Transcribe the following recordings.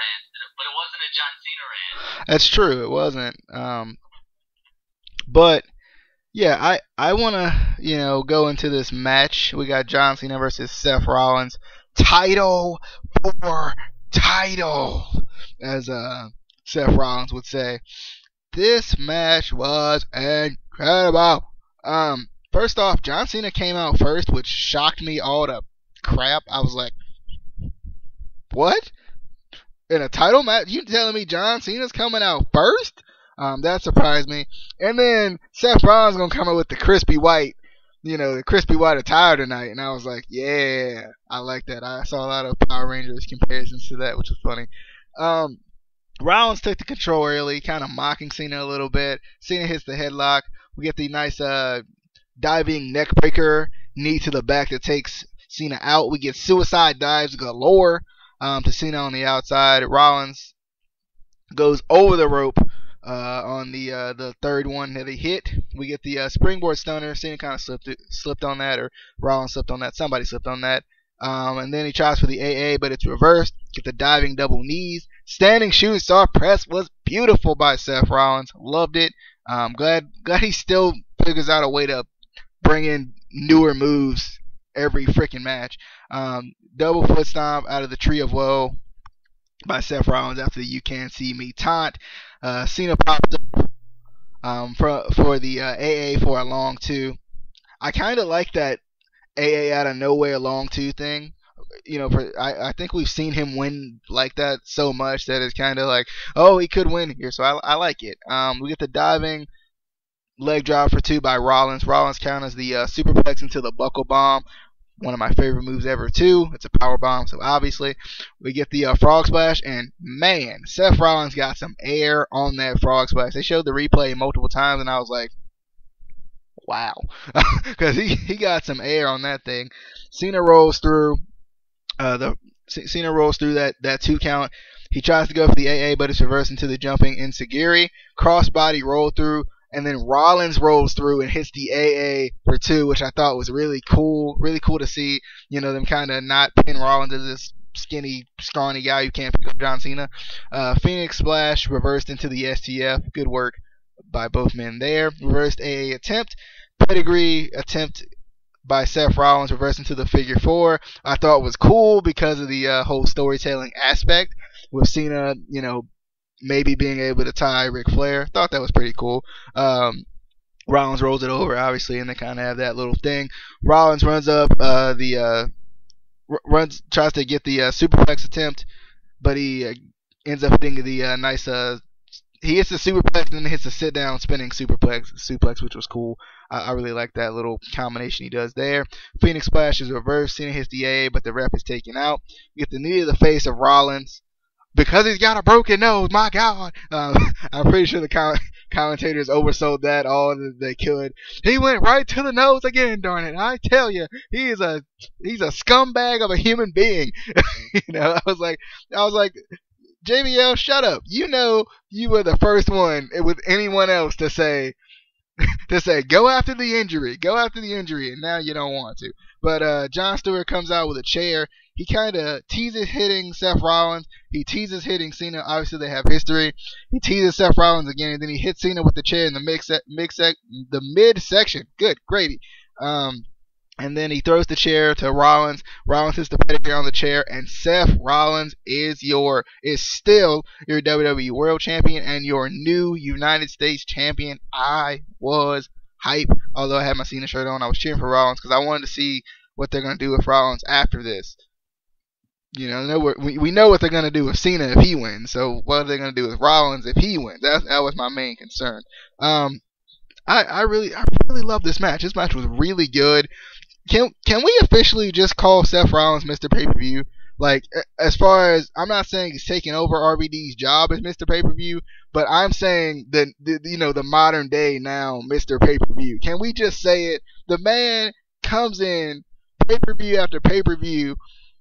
rant, but it wasn't a John Cena rant. That's true. It wasn't. But yeah, I want to go into this match. We got John Cena versus Seth Rollins, title for title, as Seth Rollins would say. This match was incredible. First off, John Cena came out first, which shocked me all to crap. I was like, what? In a title match? You telling me John Cena's coming out first? That surprised me. And then Seth Rollins gonna come out with the crispy white, the crispy white attire tonight, and I was like, yeah, I like that. I saw a lot of Power Rangers comparisons to that, which was funny. Rollins took the control early, kind of mocking Cena a little bit. Cena hits the headlock. We get the nice diving neck breaker, knee to the back that takes Cena out. We get suicide dives galore to Cena on the outside. Rollins goes over the rope on the third one that he hit. We get the springboard stunner. Cena kind of slipped on that, or Rollins slipped on that. Somebody slipped on that. And then he tries for the AA, but it's reversed. Get the diving double knees. Standing shooting star press was beautiful by Seth Rollins. Loved it. Glad he still figures out a way to bring in newer moves every freaking match. Double foot stomp out of the Tree of Woe by Seth Rollins after the You Can't See Me taunt. Cena popped up for the AA for a long two. I kind of like that AA out of nowhere long two thing. I think we've seen him win like that so much that it's kind of like, oh, he could win here, so I like it. We get the diving leg drop for two by Rollins. Rollins counters the superplex into the buckle bomb. One of my favorite moves ever, too. It's a power bomb, so obviously. We get the frog splash, and man, Seth Rollins got some air on that frog splash. They showed the replay multiple times, and I was like, wow. Because he got some air on that thing. Cena rolls through that 2 count. He tries to go for the AA, but it's reversed into the jumping enziguri. Crossbody roll through, and then Rollins rolls through and hits the AA for 2, which I thought was really cool. Really cool to see, them kind of not pin Rollins as this skinny, scrawny guy who can't pick up John Cena. Phoenix Splash reversed into the STF. Good work by both men there. Reversed AA attempt. Pedigree attempt by Seth Rollins, reversed into the figure 4. I thought was cool because of the whole storytelling aspect with Cena, maybe being able to tie Ric Flair. Thought that was pretty cool. Rollins rolls it over, obviously, and they kind of have that little thing. Rollins runs up tries to get the superplex attempt, but he ends up hitting the nice. He hits the superplex and then hits the sit down spinning suplex, which was cool. I really like that little combination he does there. Phoenix Splash is reversed. Cena hits the A, but the ref is taken out. We get the knee to the face of Rollins. Because he's got a broken nose, my God. I'm pretty sure the commentators oversold that all that they could. He went right to the nose again, darn it. I tell you, he's a scumbag of a human being. I was like, JBL, shut up. You were the first one with anyone else to say, go after the injury, and now you don't want to. But Jon Stewart comes out with a chair. He kind of teases hitting Seth Rollins. He teases hitting Cena. Obviously, they have history. He teases Seth Rollins again, and then he hits Cena with the chair in the midsection. Good gravy. And then he throws the chair to Rollins. Rollins hits the pedigree on the chair, and Seth Rollins is still your WWE World Champion and your new United States Champion. I was hype. Although I had my Cena shirt on, I was cheering for Rollins because I wanted to see what they're going to do with Rollins after this. We know what they're going to do with Cena if he wins. So what are they going to do with Rollins if he wins? That was my main concern. I really love this match. This match was really good. Can we officially just call Seth Rollins Mr. Pay-Per-View? Like, as far as, I'm not saying he's taking over RVD's job as Mr. Pay-Per-View, but I'm saying the modern day now Mr. Pay-Per-View. Can we just say it? The man comes in pay-per-view after pay-per-view.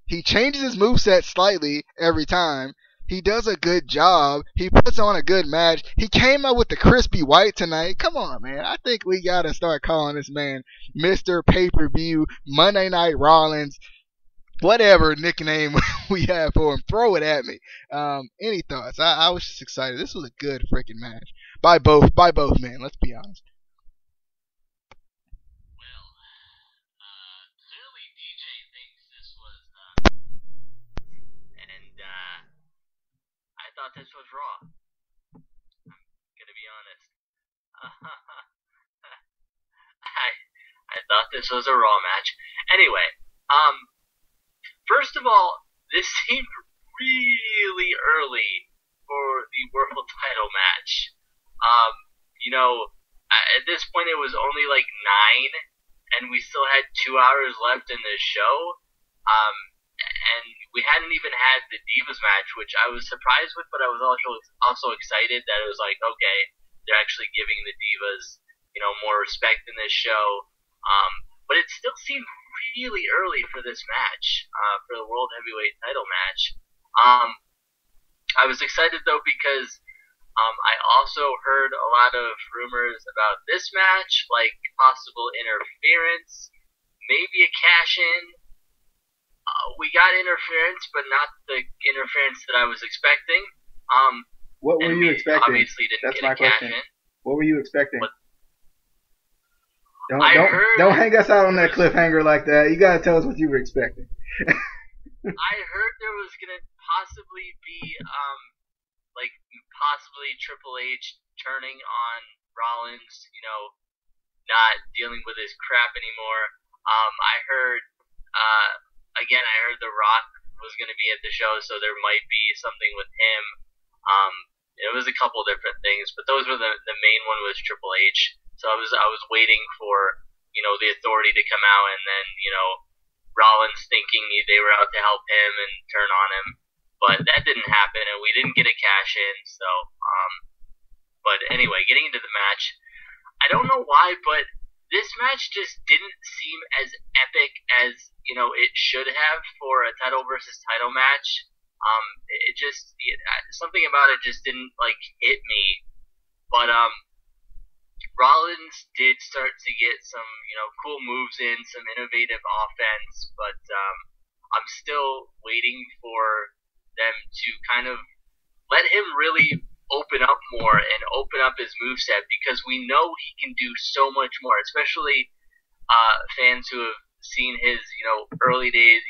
He changes his moveset slightly every time. He does a good job. He puts on a good match. He came out with the crispy white tonight. Come on, man. I think we got to start calling this man Mr. Pay-Per-View, Monday Night Rollins. whatever nickname we have for him, throw it at me. Any thoughts? I was just excited. This was a good freaking match by both men. Let's be honest. Well, clearly DJ thinks this was, and I thought this was Raw. I'm gonna be honest. I thought this was a Raw match. Anyway, first of all, this seemed really early for the world title match. Um, you know, at this point it was only like 9, and we still had 2 hours left in the show. Um, and we hadn't even had the Divas match, which I was surprised with, but I was also excited that it was like, okay, they're actually giving the Divas, more respect in this show. But it still seemed really early for this match, for the World Heavyweight title match. I was excited though because I also heard a lot of rumors about this match, like possible interference, maybe a cash-in. We got interference, but not the interference that I was expecting. What were you expecting? Obviously didn't That's get my a cash-in. question. What were you expecting? But don't hang us out on that cliffhanger like that. You gotta tell us what you were expecting. I heard there was gonna possibly be possibly Triple H turning on Rollins, not dealing with his crap anymore. I heard I heard The Rock was gonna be at the show, so there might be something with him. It was a couple different things, but those were the main one was Triple H. So I was waiting for the Authority to come out, and then Rollins thinking they were out to help him and turn on him, but that didn't happen, and we didn't get a cash in. So, but anyway, getting into the match, I don't know why, but this match just didn't seem as epic as it should have for a title versus title match. Something about it just didn't hit me, but Rollins did start to get some, cool moves in, some innovative offense, but I'm still waiting for them to kind of let him really open up more and open up his moveset, because we know he can do so much more, especially fans who have seen his, early days,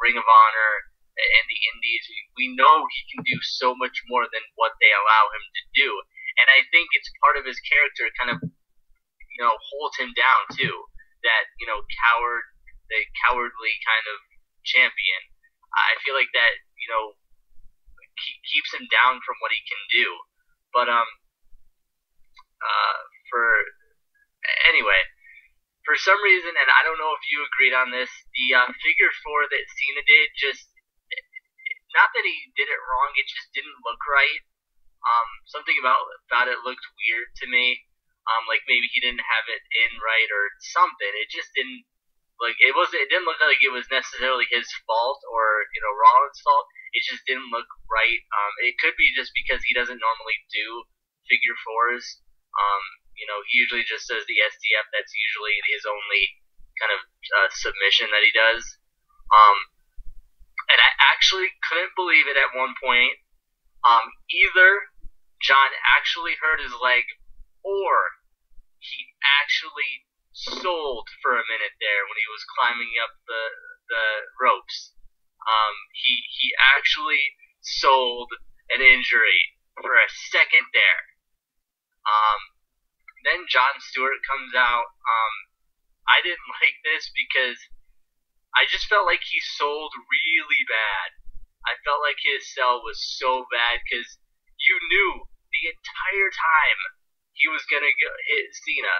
Ring of Honor and the Indies. We know he can do so much more than what they allow him to do. And I think it's part of his character kind of, holds him down too. That, the cowardly kind of champion. I feel like that, keeps him down from what he can do. But, anyway, for some reason, and I don't know if you agreed on this, the figure 4 that Cena did not that he did it wrong, it just didn't look right. Something about it looked weird to me. Like maybe he didn't have it in right or something. It just didn't it didn't look like it was necessarily his fault or Rollins' fault. It just didn't look right. It could be just because he doesn't normally do figure 4s. He usually just does the STF. That's usually his only kind of submission that he does. And I actually couldn't believe it at one point. Either John actually hurt his leg, or he actually sold for a minute there when he was climbing up the ropes. He actually sold an injury for a second there. Then Jon Stewart comes out. I didn't like this because I just felt like he sold really bad. I felt like his sell was so bad because you knew the entire time he was gonna hit Cena.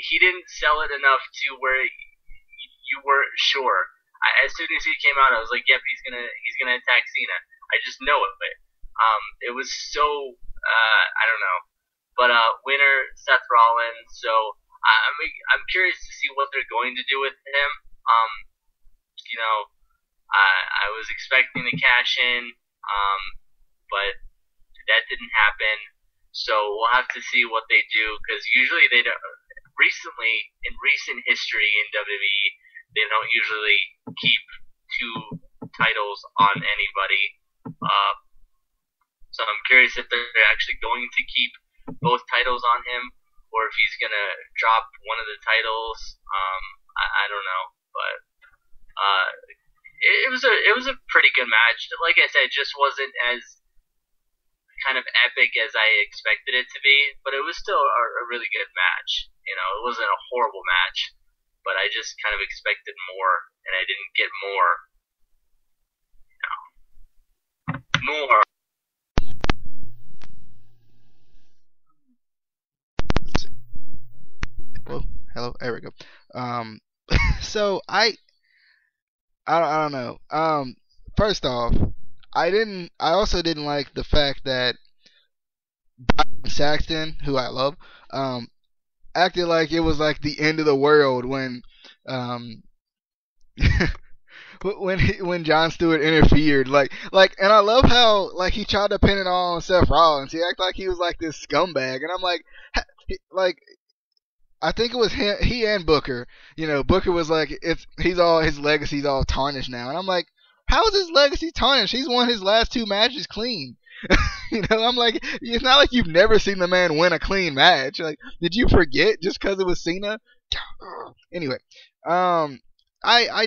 He didn't sell it enough to where you weren't sure. As soon as he came out, I was like, "Yep, he's gonna attack Cena." I just know it. But it was so I don't know. But winner Seth Rollins. So I'm curious to see what they're going to do with him. I was expecting the cash in, but that didn't happen. So we'll have to see what they do, because usually they don't. Recently, in recent history in WWE, they don't usually keep two titles on anybody. So I'm curious if they're actually going to keep both titles on him, or if he's gonna drop one of the titles. I don't know, but it was a pretty good match. Like I said, it just wasn't as kind of epic as I expected it to be, but it was still a really good match. It wasn't a horrible match, but I just kind of expected more, and I didn't get more. More. Hello, there we go. So I don't know. First off, I also didn't like the fact that Saxton, who I love, acted like it was like the end of the world when um when Jon Stewart interfered, and I love how like he tried to pin it on Seth Rollins. He acted like he was like this scumbag, and I'm like I think it was he and Booker. Booker was like, his legacy's all tarnished now, and I'm like, how is his legacy tarnished? He's won his last two matches clean. I'm like, it's not like you've never seen the man win a clean match. Like, did you forget just because it was Cena? Anyway, I